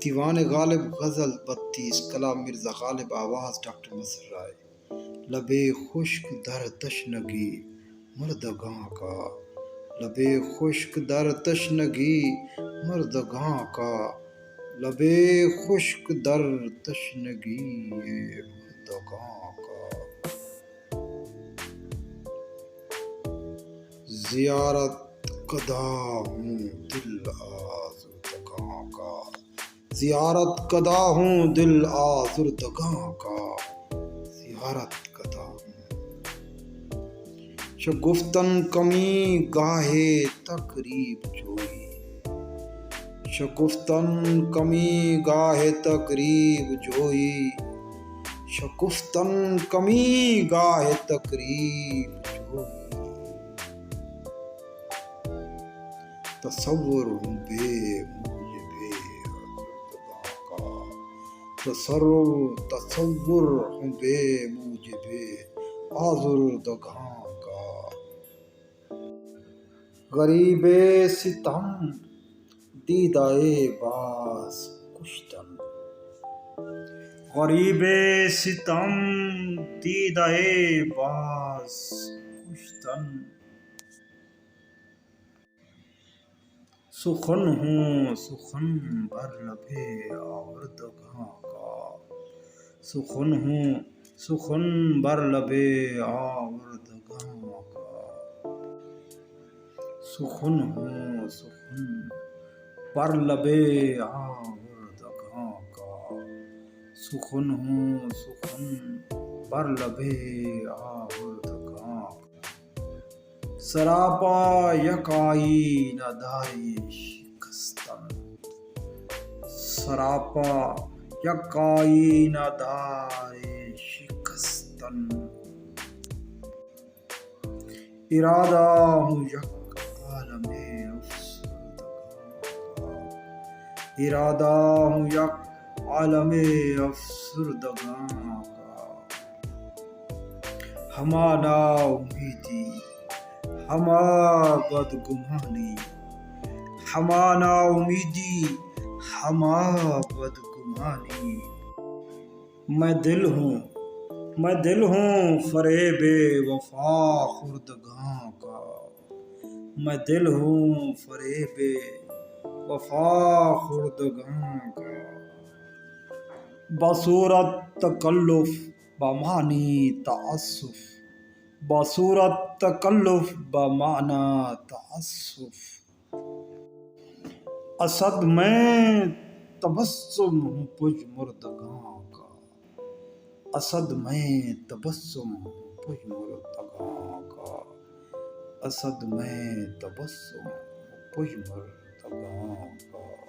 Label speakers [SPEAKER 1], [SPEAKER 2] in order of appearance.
[SPEAKER 1] دیوان غالب غزل 32 کلام مرزا غالب، آواز ڈاکٹر مظہر رائے۔ لبے خشک در تشنگی مردگاں کا، لبے خشک در تشنگی مردگاں کا، لبے خشک در تشنگی مردگاں کا۔ زیارت کدا ہوں دل آزردگاں کا، زیارت کدا ہوں دل آزردگاں کا، زیارت کدا ہوں۔ شگفتن کمی گاہے تقریب جوئی، شگفتن کمی گاہے تقریب جوئی، شگفتن کمی گاہے تقریب جوئی۔ تصور ہوں بے موجب آزردگاں کا، تصور ہوں بے موجب آزردگاں کا۔ غریب ستم دیدہ باز کشتن، غریب ستم دیدہ باز کشتن۔ سخن ہوں سخن بر لب آوردگاں کا، سخن ہوں سخن بر لب آوردگاں کا، سخن ہوں سخن بر لب آوردگاں کا، سخن ہوں سخن بر لب آوردگاں کا۔ سراپا یک آئینہ دار شکستن، سراپا یک آئینہ دار شکستن۔ ارادہ ہوں یک عالم افسردگاں کا، ارادہ ہوں یک عالم افسردگاں کا۔ ہما نا امیدی ہما بدگمانی، ہما نا امیدی ہما بدگمانی۔ میں دل ہوں فریب وفا خوردگاں کا، میں دل ہوں فریب وفا خوردگاں کا۔ بصورت تکلف بمعنی تعسف، بصورت تکلف بمعنی تعسف۔ اسد میں تبسم ہوں پژمردگاں کا، اسد میں تبسم ہوں پژمردگاں کا، اسد میں تبسم ہوں پژمردگاں کا۔